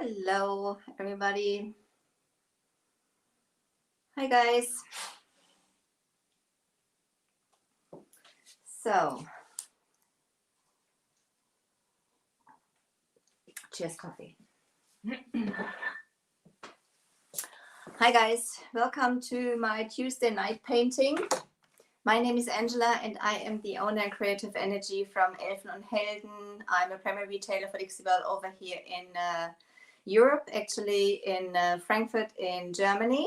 Hello, everybody. Hi, guys. So, cheers, coffee. Hi, guys. Welcome to my Tuesday night painting. My name is Angela, and I am the owner and creative energy from Elfen and Helden. I'm a primary retailer for Dixie Belle over here in Europe, actually in Frankfurt in Germany.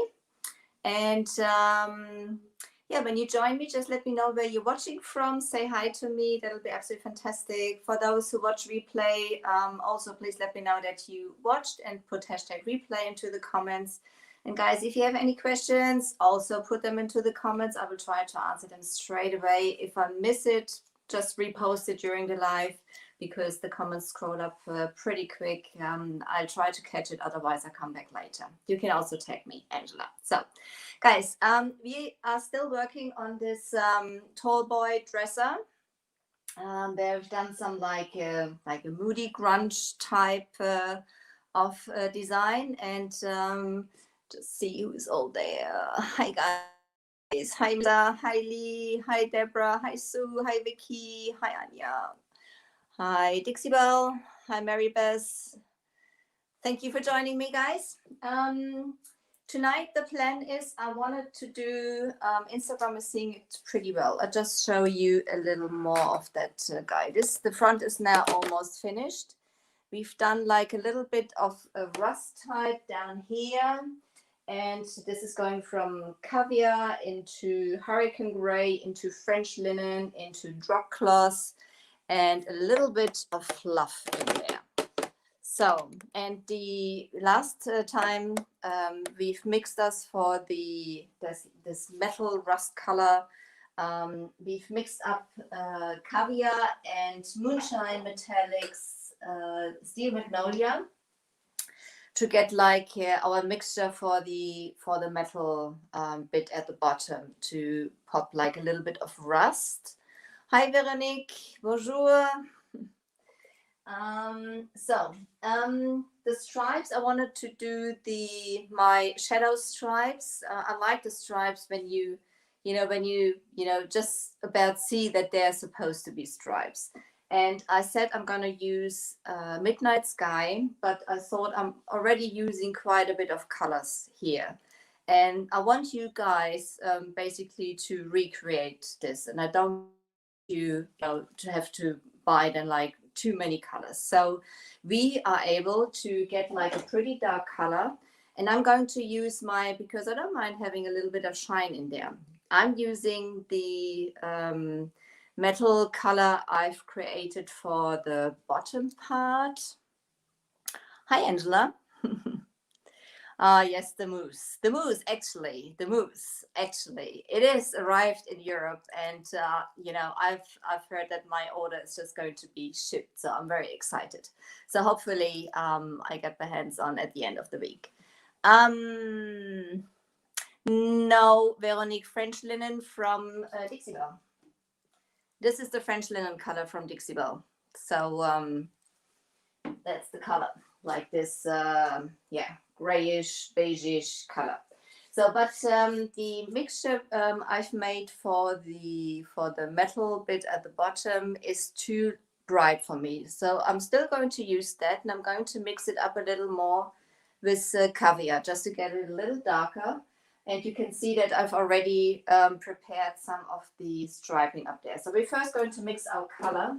And yeah, when you join me, just let me know where you're watching from. Say hi to me. That'll be absolutely fantastic. For those who watch replay, also please let me know that you watched and put hashtag replay into the comments. And guys, if you have any questions, also put them into the comments. I will try to answer them straight away. If I miss it, just repost it during the live because the comments scroll up pretty quick. I'll try to catch it. Otherwise, I'll come back later. You can also tag me, Angela. So, guys, we are still working on this tallboy dresser. They've done some like a moody grunge type of design, and just see who's all there. Hi, guys. Hi, Mila. Hi, Lee. Hi, Deborah. Hi, Sue. Hi, Vicky. Hi, Anya. Hi, Dixie Belle. Hi, Mary Beth. Thank you for joining me, guys. Tonight, the plan is I wanted to do, Instagram is seeing it pretty well. I'll just show you a little more of that guy. The front is now almost finished. We've done like a little bit of a rust type down here. And this is going from caviar into hurricane gray, into French linen, into drop cloth, and a little bit of fluff in there. So, and the last time we've mixed us for this metal rust color, we've mixed up caviar and moonshine metallics, steel magnolia, to get like our mixture for the metal bit at the bottom to pop like a little bit of rust. Hi, Veronique. Bonjour. The stripes, I wanted to do my shadow stripes. I like the stripes when you just about see that they're supposed to be stripes. And I said I'm going to use Midnight Sky, but I thought I'm already using quite a bit of colors here. And I want you guys basically to recreate this. And I don't want you to have to buy then like too many colors. So we are able to get like a pretty dark color. And I'm going to use because I don't mind having a little bit of shine in there. I'm using the metal color I've created for the bottom part. Hi, Angela. Yes, the moose actually. It is arrived in Europe, and I've heard that my order is just going to be shipped, so I'm very excited. So hopefully I get the hands on at the end of the week. No, Veronique, French linen from Dixie Belle. This is the French linen color from Dixie Belle. So that's the color, like this, grayish, beigeish color. So, but the mixture I've made for the metal bit at the bottom is too bright for me. So I'm still going to use that, and I'm going to mix it up a little more with caviar just to get it a little darker. And you can see that I've already prepared some of the striping up there. So we're first going to mix our color.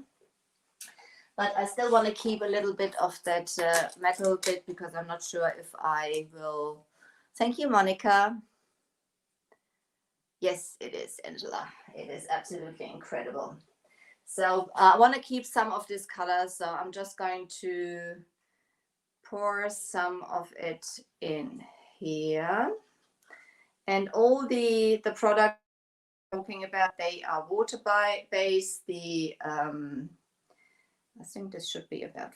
But I still want to keep a little bit of that metal bit because I'm not sure if I will. Thank you, Monica. Yes, it is, Angela. It is absolutely incredible. So I want to keep some of this color. So I'm just going to pour some of it in here. And all the products I'm talking about, they are water-based. I think this should be about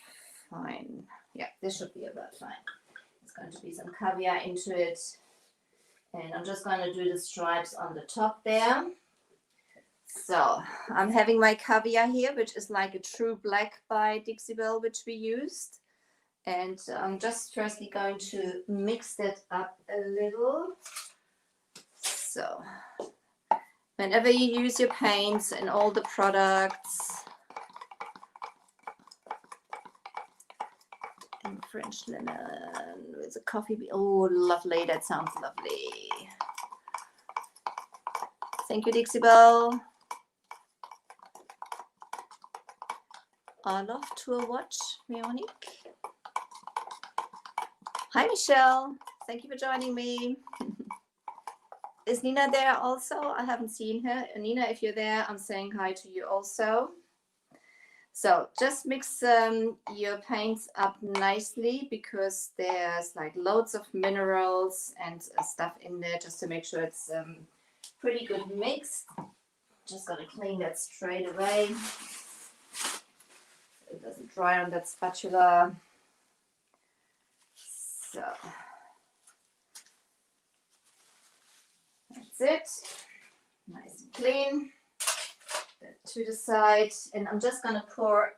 fine. Yeah, this should be about fine. It's going to be some caviar into it. And I'm just going to do the stripes on the top there. So I'm having my caviar here, which is like a true black by Dixie Belle, which we used. And I'm just firstly going to mix that up a little. So whenever you use your paints and all the products, and French linen with a coffee. Oh, lovely. That sounds lovely. Thank you, Dixie Bell. I love to watch, Veronique. Hi, Michelle. Thank you for joining me. Is Nina there also? I haven't seen her. Nina, if you're there, I'm saying hi to you also. So just mix your paints up nicely because there's like loads of minerals and stuff in there, just to make sure it's pretty good mixed. Just gotta clean that straight away so it doesn't dry on that spatula. So that's it, nice and clean. That to the side, and I'm just gonna pour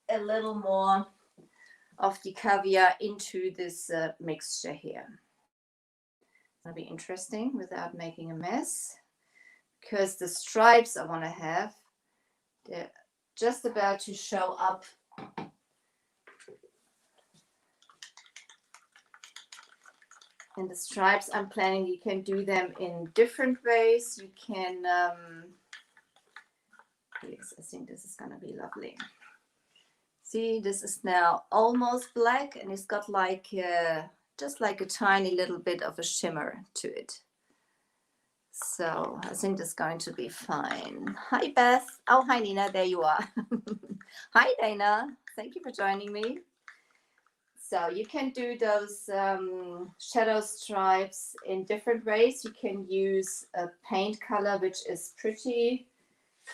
a little more of the caviar into this mixture here. It'll be interesting without making a mess, because the stripes I want to have, they're just about to show up. And the stripes I'm planning, you can do them in different ways. You can, yes, I think this is gonna be lovely. See, this is now almost black, and it's got like just like a tiny little bit of a shimmer to it. So I think that's going to be fine. Hi, Beth. Oh, hi, Nina. There you are. Hi, Dana. Thank you for joining me. So you can do those shadow stripes in different ways. You can use a paint color, which is pretty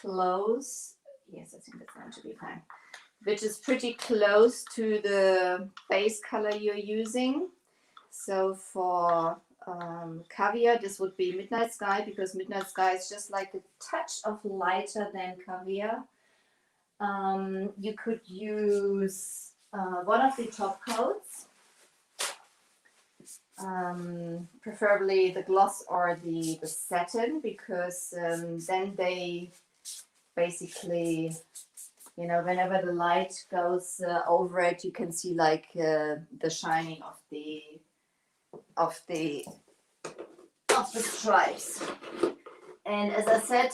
close. Yes, I think that's going to be fine. Which is pretty close to the base color you're using. So for caviar, this would be Midnight Sky, because Midnight Sky is just like a touch of lighter than caviar. You could use one of the top coats, preferably the gloss or the satin, because then they basically, you know, whenever the light goes over it, you can see like the shining of the stripes. And as I said,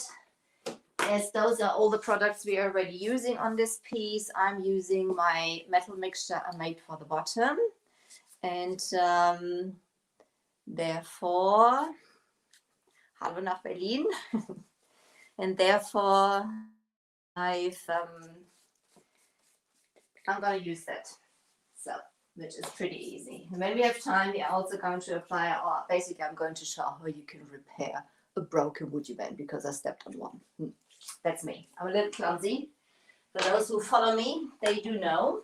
as those are all the products we are already using on this piece, I'm using my metal mixture I made for the bottom, and therefore, hallo nach Berlin, and therefore I'm gonna use that. So, which is pretty easy. And when we have time, we're also going to apply, or basically I'm going to show how you can repair a broken WoodUBend, because I stepped on one. That's me. I'm a little clumsy. For those who follow me, they do know.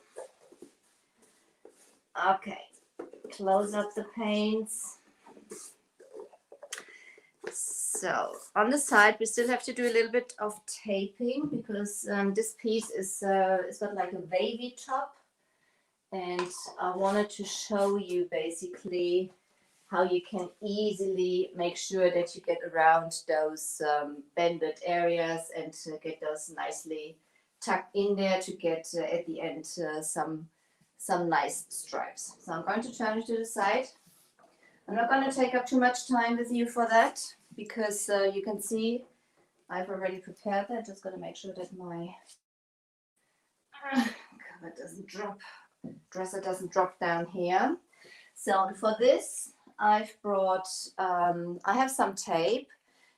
Okay, close up the paints. So on the side, we still have to do a little bit of taping, because this piece is it's got like a wavy top, and I wanted to show you basically how you can easily make sure that you get around those bended areas and get those nicely tucked in there to get at the end some nice stripes. So I'm going to turn it to the side. I'm not going to take up too much time with you for that, because you can see I've already prepared that. Just going to make sure that my cover doesn't drop, dresser doesn't drop down here. So for this, I've brought, I have some tape.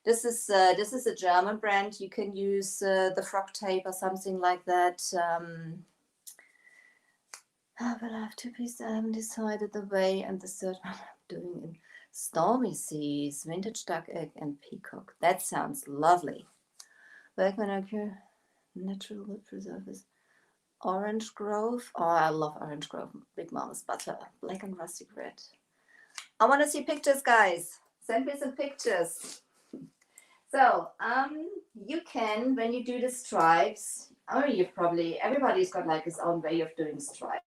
This is a German brand. You can use the frog tape or something like that. But I have two pieces. I haven't decided the way, and the third one I'm doing in Stormy Seas, Vintage Duck Egg, and Peacock. That sounds lovely. Bergman Occur, Natural Wood Preserves, Orange Grove. Oh, I love Orange Grove. Big Mama's Butter, Black and Rustic Red. I want to see pictures, guys. Send me some pictures. So, you can, when you do the stripes, I mean, everybody's got like his own way of doing stripes.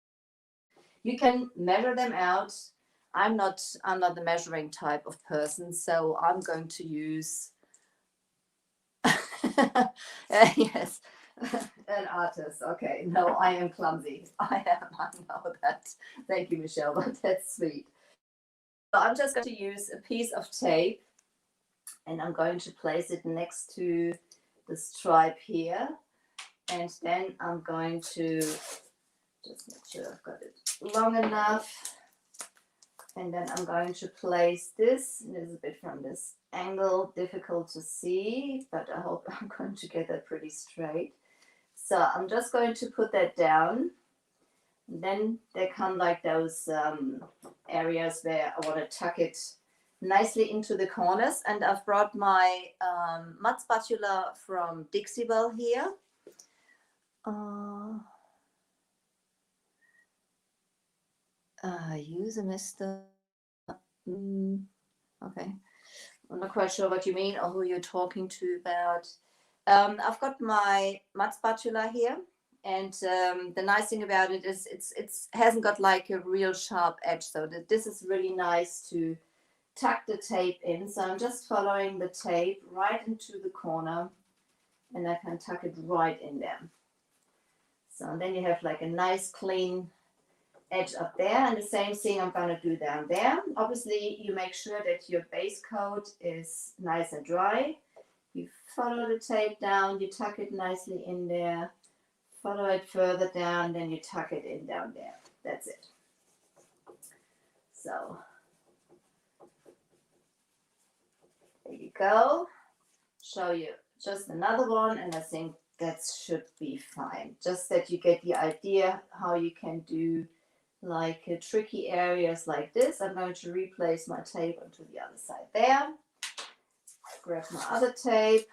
You can measure them out. I'm not the measuring type of person, so I'm going to use yes, an artist. Okay, no, I am clumsy. I know that. Thank you, Michelle, but that's sweet. So I'm just going to use a piece of tape, and I'm going to place it next to the stripe here, and then I'm going to just make sure I've got it long enough, and then I'm going to place this. It is a bit from this angle, difficult to see, but I hope I'm going to get that pretty straight. So I'm just going to put that down. And then there come like those areas where I want to tuck it nicely into the corners. And I've brought my mud spatula from Dixie Belle here. Use a mister. Okay. I'm not quite sure what you mean or who you're talking to about. I've got my mud spatula here, and the nice thing about it is it's hasn't got like a real sharp edge, so this is really nice to tuck the tape in. So I'm just following the tape right into the corner, and I can tuck it right in there. So then you have like a nice clean edge up there, and the same thing I'm going to do down there. Obviously, you make sure that your base coat is nice and dry. You follow the tape down, you tuck it nicely in there, follow it further down, then you tuck it in down there. That's it. So there you go. Show you just another one, and I think that should be fine. Just that you get the idea how you can do like tricky areas like this. I'm going to replace my tape onto the other side there. Grab my other tape,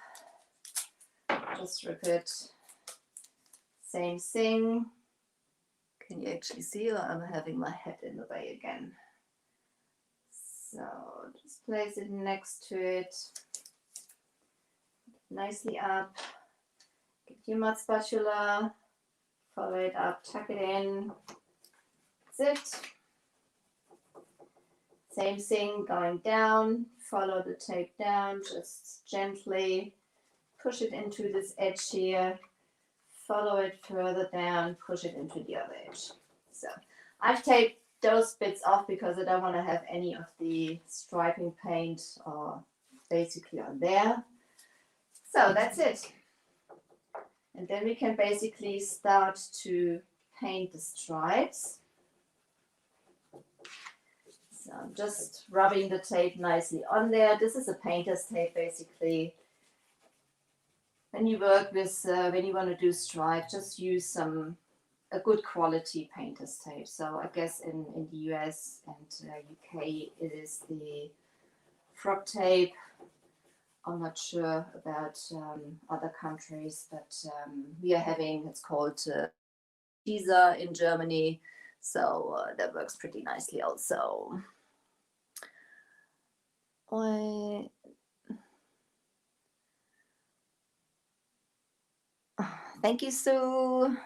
just rip it. Same thing. Can you actually see, or I'm having my head in the way again? So just place it next to it, nicely up. Get your mud spatula, follow it up, tuck it in. That's it. Same thing, going down, follow the tape down, just gently push it into this edge here, follow it further down, push it into the other edge. So I've taped those bits off because I don't want to have any of the striping paint basically on there. So that's it. And then we can basically start to paint the stripes. So I'm just rubbing the tape nicely on there. This is a painter's tape basically. When you work with, when you want to do stripes, just use a good quality painter's tape. So I guess in the US and UK it is the frog tape. I'm not sure about other countries, but we are having, it's called Teaser in Germany. So that works pretty nicely also. Thank you, Sue.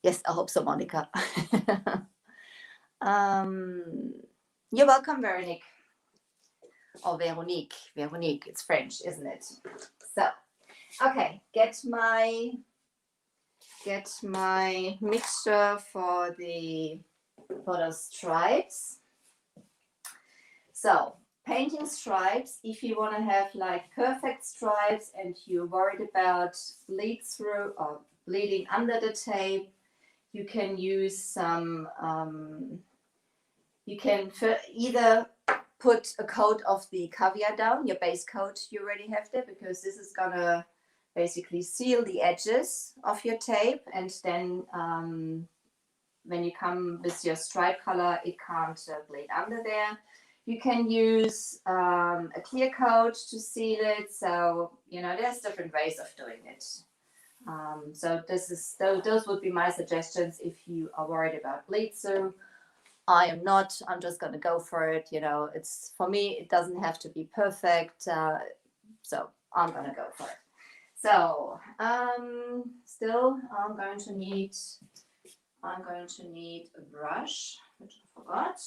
Yes, I hope so, Monica. You're welcome, Veronique. Or Veronique. Veronique, it's French, isn't it? So, okay, get my mixture for those stripes. So, painting stripes, if you want to have like perfect stripes and you're worried about bleed through or bleeding under the tape, you can use some, you can either put a coat of the caviar down, your base coat you already have there, because this is gonna basically seal the edges of your tape, and then when you come with your stripe color, it can't bleed under there. You can use a clear coat to seal it. So, you know, there's different ways of doing it. So those would be my suggestions if you are worried about bleed through. I am not. I'm just going to go for it. You know, it's for me, it doesn't have to be perfect. So I'm going to go for it. So still, I'm going to need I'm going to need a brush, which I forgot.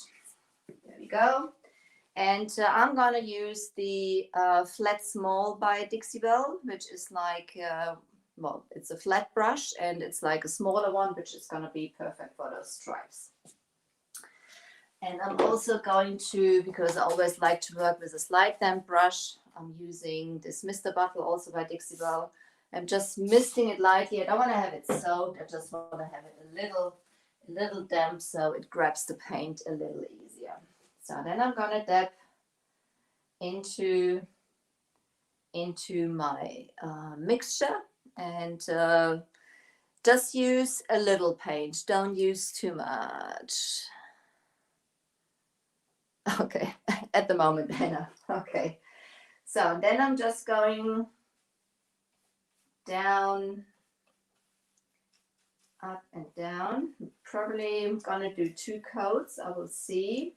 There we go. And I'm going to use the Flat Small by Dixie Belle, which is like, well, it's a flat brush and it's like a smaller one, which is going to be perfect for those stripes. And I'm also going to, because I always like to work with a slide damp brush, I'm using this Mr. Bottle, also by Dixie Belle. I'm just misting it lightly. I don't want to have it soaked. I just want to have it a little damp so it grabs the paint a little easier. So then I'm going to dab into my mixture and just use a little paint. Don't use too much. Okay, at the moment, Hannah. Okay, so then I'm just going down, up and down. Probably I'm gonna do 2 coats. I will see.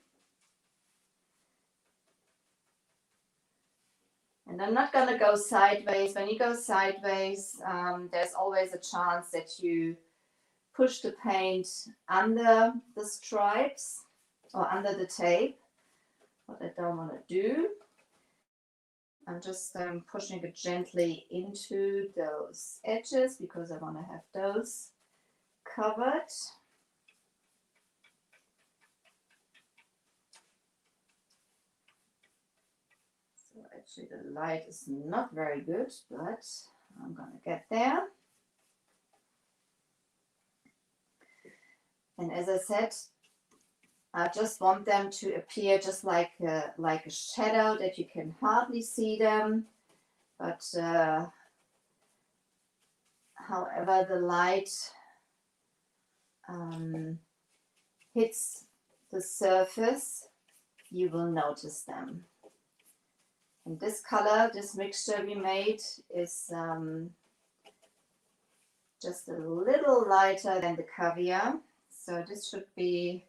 And I'm not gonna go sideways. When you go sideways, there's always a chance that you push the paint under the stripes or under the tape. What I don't want to do. I'm just pushing it gently into those edges because I want to have those covered. So actually the light is not very good, but I'm going to get there. And as I said, I just want them to appear just like a shadow that you can hardly see them. But however the light hits the surface, you will notice them. And this color, this mixture we made is just a little lighter than the caviar. So this should be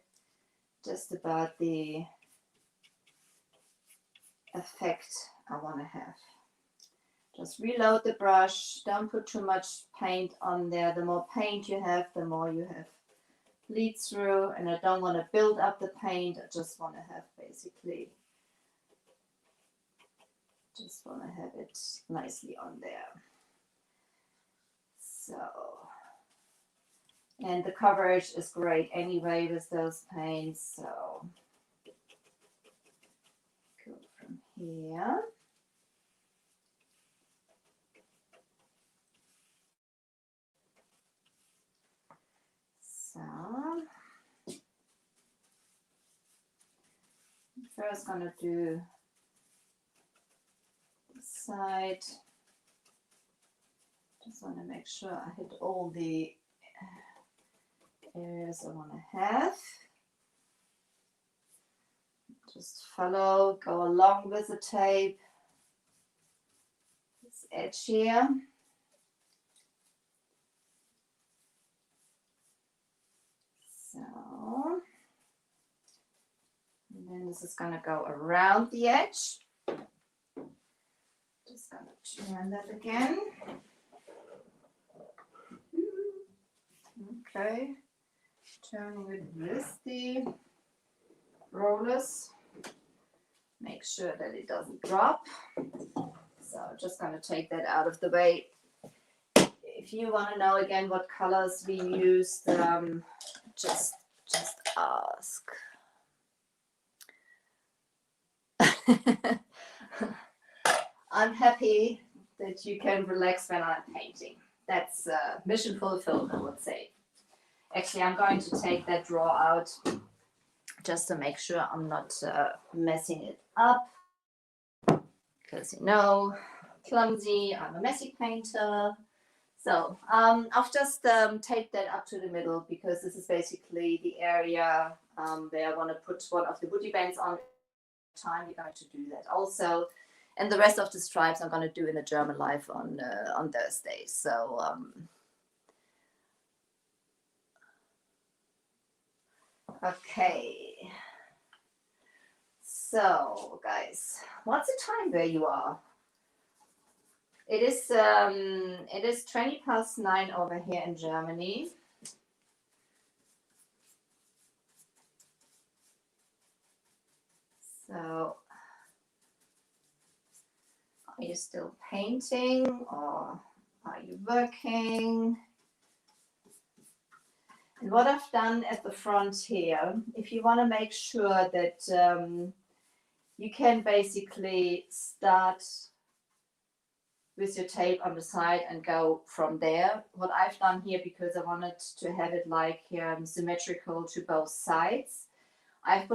just about the effect I want to have. Just reload the brush. Don't put too much paint on there. The more paint you have, the more you have bleed through. And I don't want to build up the paint. I just want to have basically, just want to have it nicely on there. So, and the coverage is great anyway with those paints. So go from here. So first gonna do the side. Just want to make sure I hit all the areas I want to have. Just follow, go along with the tape. This edge here. So, and then this is going to go around the edge. Just going to turn that again. Okay, turning it with the rollers. Make sure that it doesn't drop. So just going to take that out of the way. If you want to know again what colors we used, just ask. I'm happy that you can relax when I'm painting. That's mission fulfilled, I would say. Actually, I'm going to take that drawer out just to make sure I'm not messing it up. Because, you know, clumsy, I'm a messy painter. So I've just taped that up to the middle because this is basically the area where I want to put one of the WoodUBends on. Time we're going to do that also. And the rest of the stripes I'm going to do in a German live on Thursday. So okay. So guys, what's the time where you are? It is 20 past 9 over here in Germany. So, are you still painting or are you working? And what I've done at the front here, if you want to make sure that you can basically start with your tape on the side and go from there. What I've done here, because I wanted to have it like symmetrical to both sides, I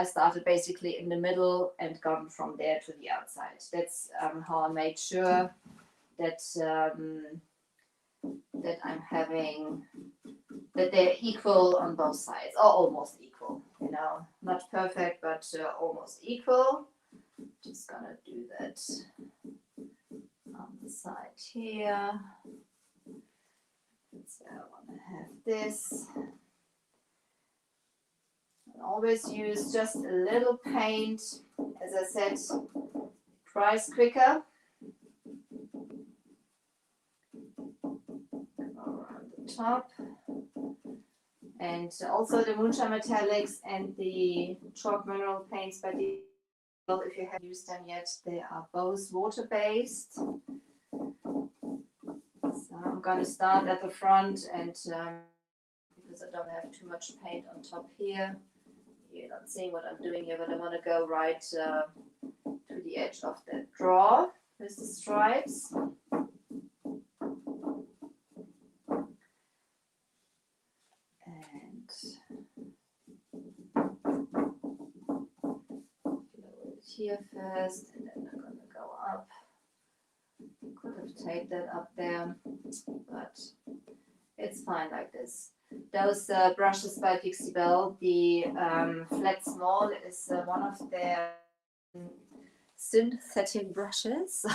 started basically in the middle and gone from there to the outside. That's how I made sure that that I'm having that they're equal on both sides, or almost equal. You know, not perfect, but almost equal. Just gonna do that on the side here. So I want to have this. And always use just a little paint. As I said, dries quicker. Around the top. And also the Moonshine Metallics and the Chalk Mineral Paints by DB, if you haven't used them yet, they are both water-based. So I'm going to start at the front, and because I don't have too much paint on top here, you're not seeing what I'm doing here, but I want to go right to the edge of the draw with the stripes. And lower it here first, and then I'm going to go up. Could have taped that up there, but it's fine like this. Those brushes by Dixie Belle, the Flat Small is one of their synthetic brushes.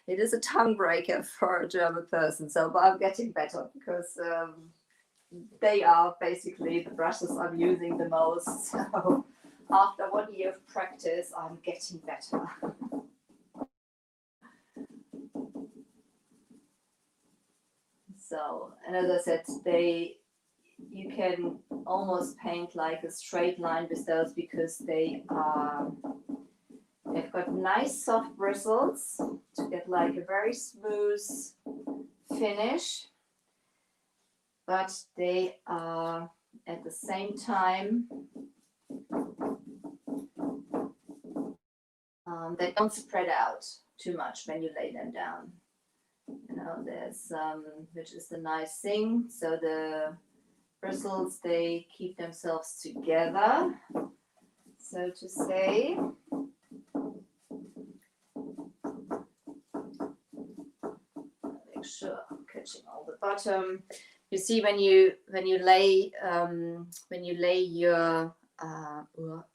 It is a tongue breaker for a German person, so but I'm getting better because they are basically the brushes I'm using the most. So after 1 year of practice, I'm getting better. So, and as I said, you can almost paint like a straight line with those because they've got nice soft bristles to get like a very smooth finish, but they are at the same time, they don't spread out too much when you lay them down. You know, there's which is the nice thing. So the bristles, they keep themselves together, so to say. Make sure I'm catching all the bottom. You see when you lay your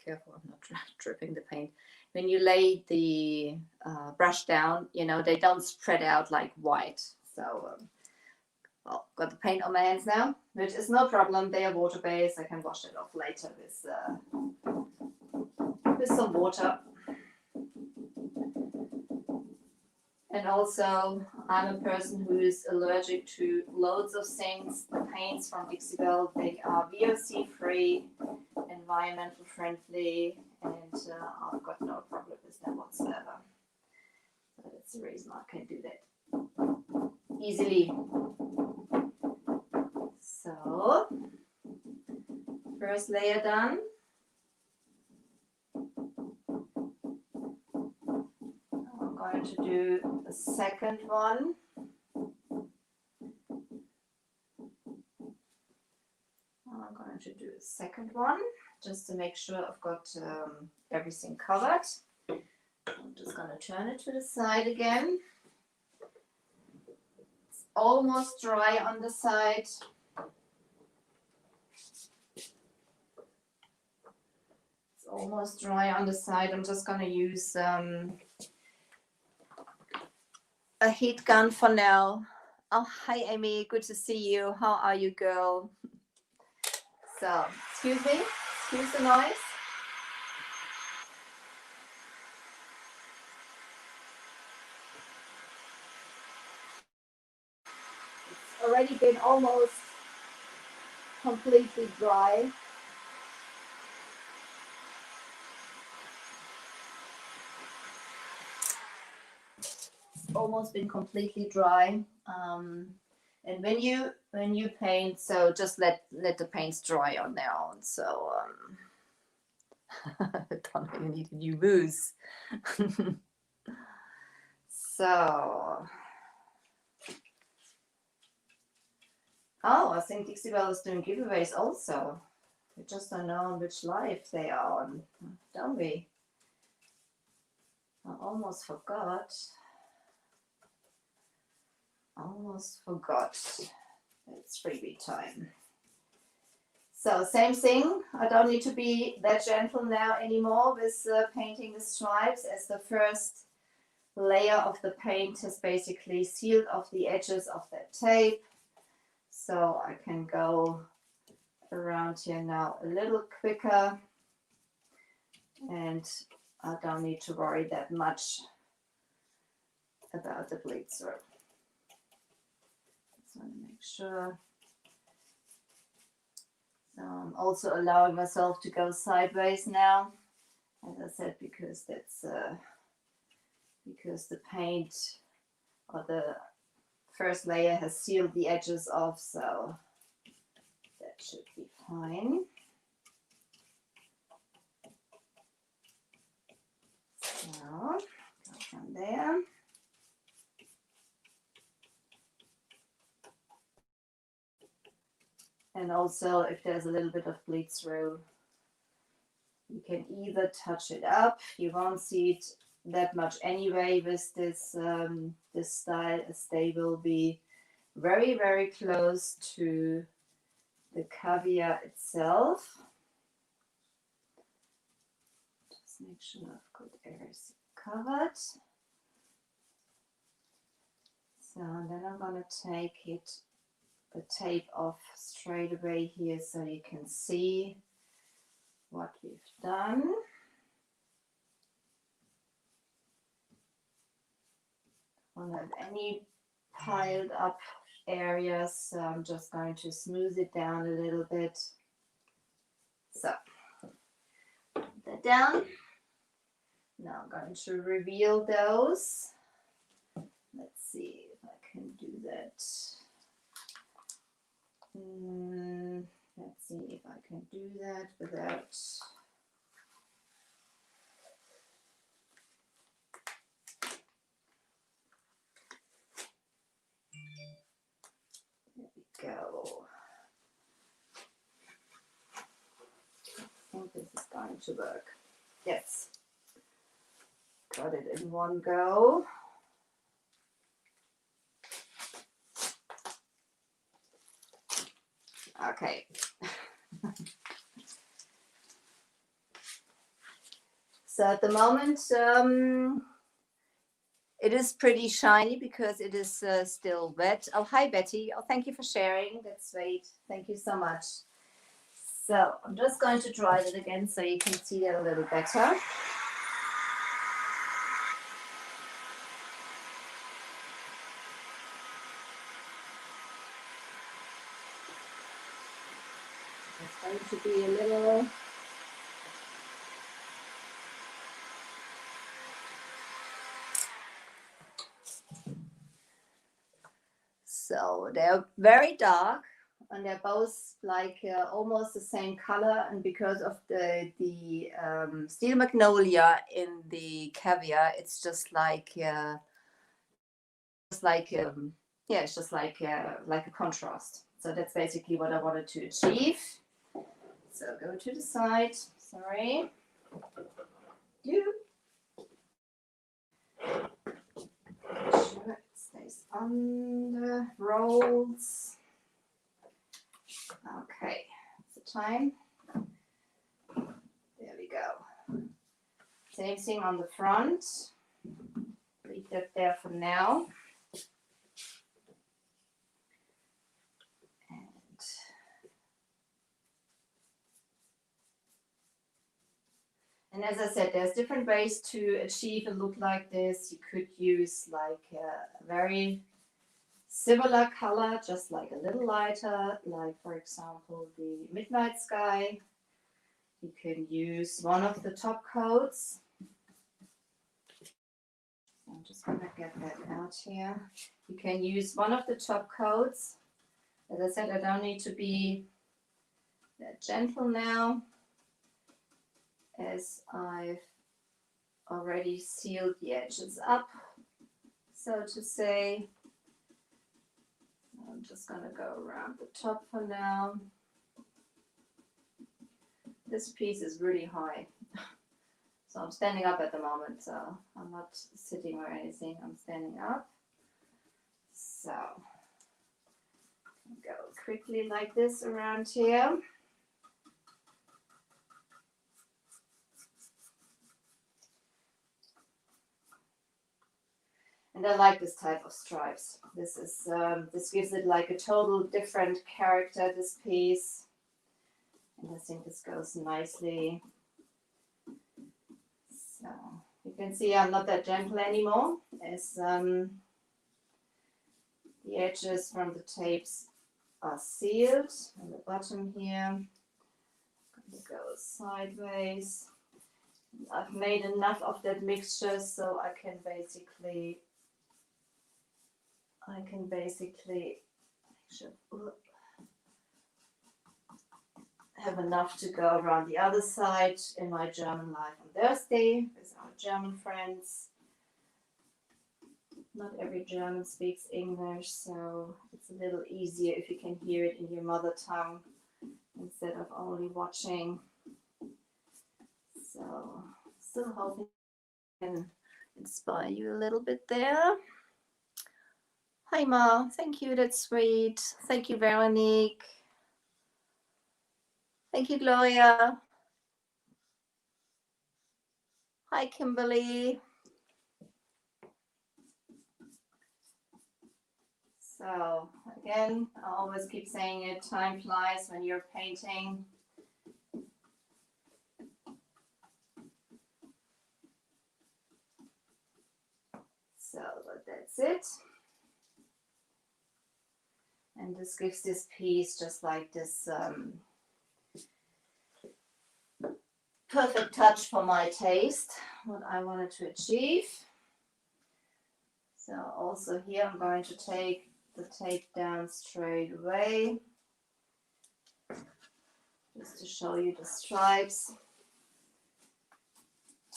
careful, I'm not dripping the paint. When you lay the brush down, you know, they don't spread out like white. So, well, got the paint on my hands now, which is no problem. They are water-based. I can wash it off later with some water. And also, I'm a person who is allergic to loads of things. The paints from Dixie Belle, they are VOC-free, environmental friendly, and I've got no problem with them whatsoever. So that's the reason I can do that easily. So, first layer done. I'm going to do the second one. I'm going to do a second one just to make sure I've got everything covered. I'm just going to turn it to the side again. It's almost dry on the side. It's almost dry on the side. I'm just going to use a heat gun for now. Oh, hi Amy, good to see you. How are you, girl? So, excuse me, excuse the noise. It's already been almost completely dry. almost been completely dry. And when you paint, so just let the paints dry on their own. So don't really need a new booze. So, oh, I think Dixie Belle is doing giveaways also. We just don't know on which live they are on, don't we? I almost forgot. It's freebie time. So same thing. I don't need to be that gentle now anymore with painting the stripes, as the first layer of the paint has basically sealed off the edges of that tape. So I can go around here now a little quicker, and I don't need to worry that much about the bleed through. Just want to make sure. So I'm also allowing myself to go sideways now, as I said, because that's because the paint or the first layer has sealed the edges off, so that should be fine. So go from there. And also, if there's a little bit of bleed through, you can either touch it up. You won't see it that much anyway with this this style, as they will be very, very close to the caviar itself. Just make sure I've got areas covered. So then I'm going to take the tape off straight away here, so you can see what we've done. Don't have any piled up areas, so I'm just going to smooth it down a little bit. So put that down. Now I'm going to reveal those. Let's see if I can do that. Let's see if I can do that without. There we go. I think this is going to work. Yes. Got it in one go. Okay. So at the moment, it is pretty shiny because it is still wet. Oh, hi, Betty. Oh, thank you for sharing. That's sweet. Thank you so much. So I'm just going to dry it again so you can see that a little better. It's going to be a little. So they're very dark, and they're both like almost the same color. And because of the steel magnolia in the caviar, it's just like yeah, it's just like a contrast. So that's basically what I wanted to achieve. So go to the side. Sorry. You. Sure it stays on the rolls. Okay, what's the time? There we go. Same thing on the front. Leave that there for now. And as I said, there's different ways to achieve a look like this. You could use like a very similar color, just like a little lighter, like for example the Midnight Sky. You can use one of the top coats. So I'm just going to get that out here. You can use one of the top coats. As I said, I don't need to be that gentle now, as I've already sealed the edges up, so to say. I'm just going to go around the top for now. This piece is really high. So I'm standing up at the moment, so I'm not sitting or anything, I'm standing up. So go quickly like this around here. And I like this type of stripes. This is this gives it like a total different character, this piece. And I think this goes nicely. So you can see I'm not that gentle anymore, as the edges from the tapes are sealed. On the bottom here, I'm going to go sideways. I've made enough of that mixture so I can basically have enough to go around the other side in my German life on Thursday with our German friends. Not every German speaks English, so it's a little easier if you can hear it in your mother tongue instead of only watching. So, still hoping I can inspire you a little bit there. Hi Ma, thank you, that's sweet. Thank you, Veronique. Thank you, Gloria. Hi, Kimberly. So again, I always keep saying it, time flies when you're painting. So that's it. And this gives this piece just like this perfect touch for my taste, what I wanted to achieve. So also here I'm going to take the tape down straight away, just to show you the stripes.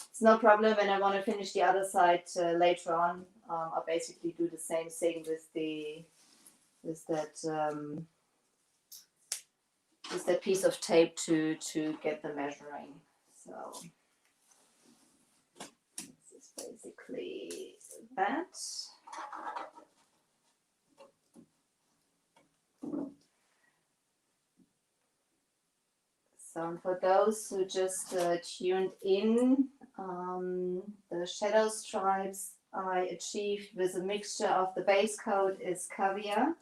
It's no problem when I want to finish the other side later on. I'll basically do the same thing with that piece of tape to get the measuring. So this is basically that. So for those who just tuned in, the Shadowstripes I achieved with a mixture of the base coat is caviar.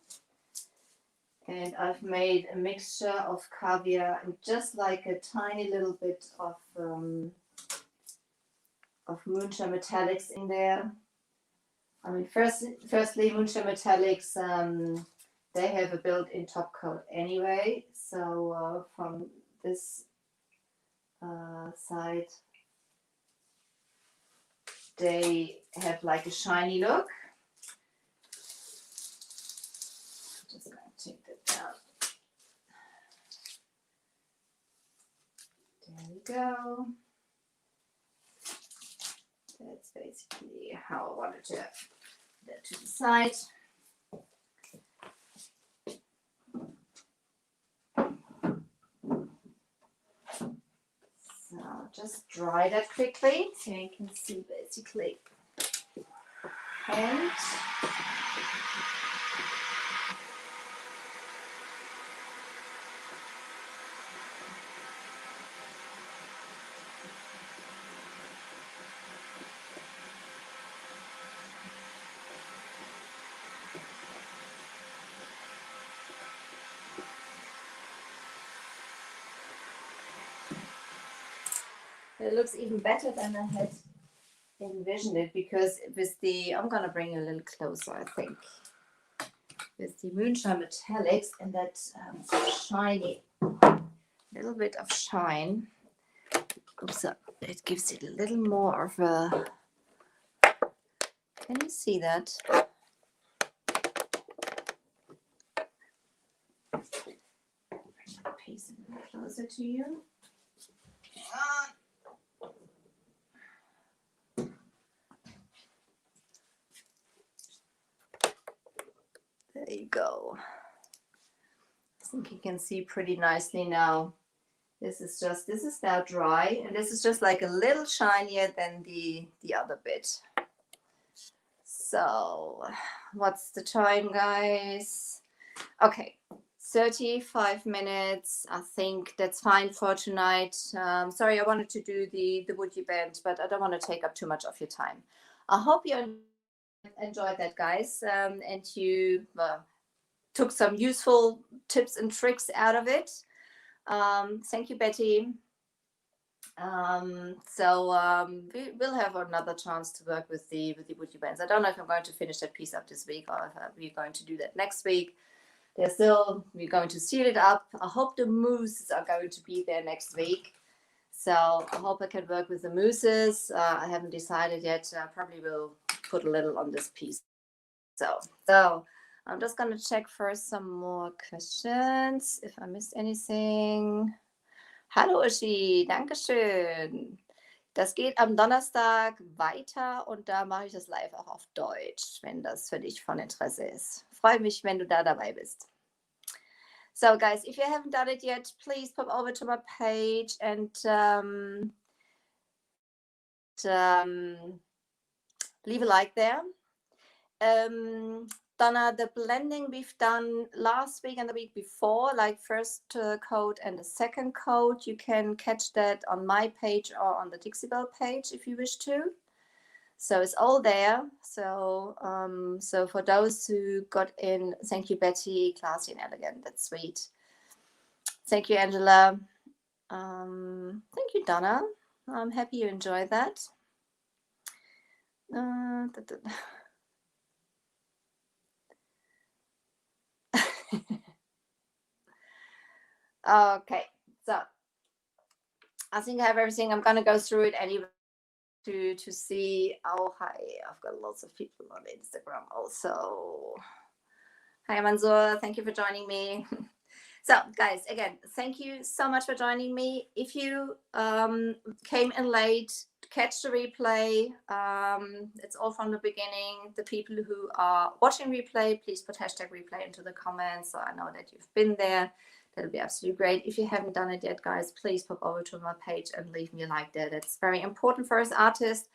And I've made a mixture of caviar and just like a tiny little bit of Moonshine Metallics in there. I mean, firstly, Moonshine Metallics, they have a built-in top coat anyway. So from this side, they have like a shiny look. Just going to take that down. There we go. That's basically how I wanted to have that to the side. So just dry that quickly so you can see basically. And it looks even better than I had envisioned it, because with the, I'm gonna bring it a little closer, I think, with the Moonshine Metallics and that shiny little bit of shine. Oops, it gives it a little more of a Can you see that? Bring my piece a little closer to you. There you go. I think you can see pretty nicely now. This is now dry, and this is just like a little shinier than the other bit. So what's the time, guys? Okay, 35 minutes. I think that's fine for tonight. Sorry, I wanted to do the WoodUBend, but I don't want to take up too much of your time. I hope you enjoyed that, guys, and you took some useful tips and tricks out of it. Thank you, Betty. We will have another chance to work with the WoodUBends. I don't know if I'm going to finish that piece up this week or if we're going to do that next week. We're going to seal it up. I hope the mooses are going to be there next week. So I hope I can work with the mooses. I haven't decided yet. I probably will put a little on this piece. So I'm just going to check first some more questions, if I missed anything. Hallo Uschi, Dankeschön. Das geht am Donnerstag weiter und da mache ich das live auch auf Deutsch, wenn das für dich von Interesse ist. Freue mich, wenn du da dabei bist. So guys, if you haven't done it yet, please pop over to my page and leave a like there. Donna, the blending we've done last week and the week before, like first coat and the second coat, you can catch that on my page or on the Dixie Belle page if you wish to. So it's all there. So for those who got in, thank you, Betty, classy and elegant. That's sweet. Thank you, Angela. Thank you, Donna. I'm happy you enjoyed that. Okay, so I think I have everything. I'm gonna go through it anyway to see. Oh, hi, I've got lots of people on Instagram also. Hi, Mansoor, thank you for joining me. So guys, again, thank you so much for joining me. If you came in late, catch the replay. It's all from the beginning. The people who are watching replay, please put hashtag replay into the comments so I know that you've been there. That'll be absolutely great. If you haven't done it yet, guys, please pop over to my page and leave me a like there. That's very important for us artists.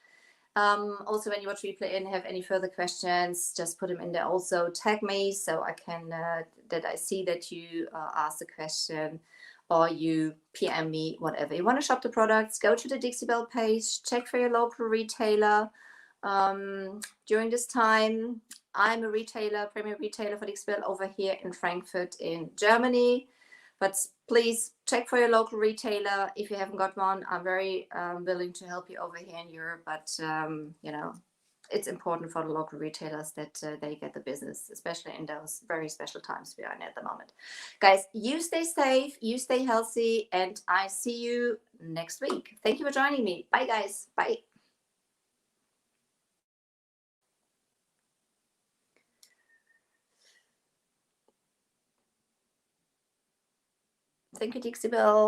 Also, when you watch replay and have any further questions, just put them in there. Also, tag me so I can that I see that you asked a question or you PM me, whatever. You want to shop the products, go to the Dixie Belle page, check for your local retailer. During this time, I'm a retailer, premier retailer for Dixie Belle over here in Frankfurt in Germany. But please check for your local retailer. If you haven't got one, I'm very willing to help you over here in Europe. But, you know, it's important for the local retailers that they get the business, especially in those very special times we are in at the moment. Guys, you stay safe, you stay healthy, and I see you next week. Thank you for joining me. Bye, guys. Bye. Thank you, Dixie Belle.